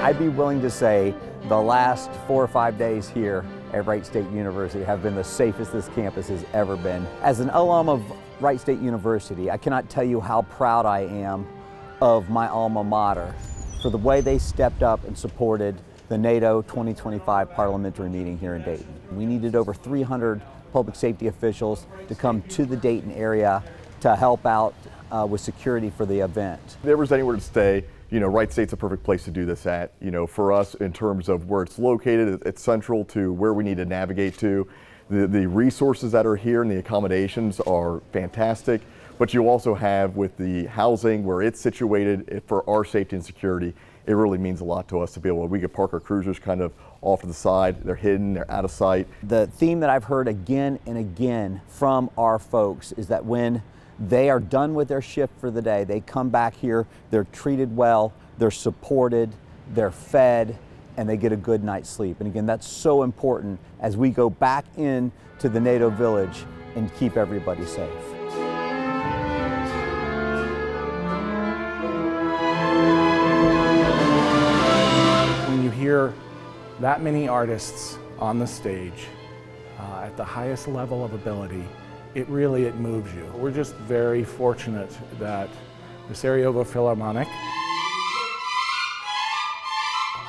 I'd be willing to say the last 4 or 5 days here at Wright State University have been the safest this campus has ever been. As an alum of Wright State University, I cannot tell you how proud I am of my alma mater for the way they stepped up and supported the NATO 2025 Parliamentary meeting here in Dayton. We needed over 300 public safety officials to come to the Dayton area to help out with security for the event. If there was anywhere to stay, Wright State's a perfect place to do this at. For us, in terms of where it's located, it's central to where we need to navigate to. The resources that are here and the accommodations are fantastic, but you also have with the housing where it's situated for our safety and security, it really means a lot to us to be able to, we could park our cruisers kind of off to the side, they're hidden, they're out of sight. The theme that I've heard again and again from our folks is that when they are done with their shift for the day, they come back here, they're treated well, they're supported, they're fed, and they get a good night's sleep. And again, that's so important as we go back into the NATO village and keep everybody safe. When you hear that many artists on the stage at the highest level of ability, it moves you. We're just very fortunate that the Sarajevo Philharmonic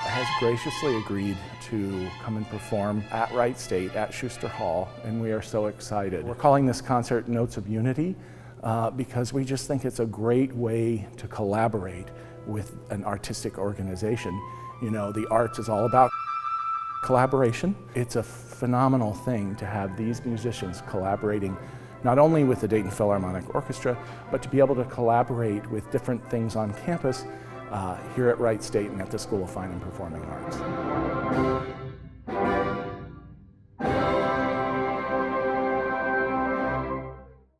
has graciously agreed to come and perform at Wright State at Schuster Hall, and we are so excited. We're calling this concert Notes of Unity because we just think it's a great way to collaborate with an artistic organization. The arts is all about collaboration. It's a phenomenal thing to have these musicians collaborating not only with the Dayton Philharmonic Orchestra, but to be able to collaborate with different things on campus here at Wright State and at the School of Fine and Performing Arts.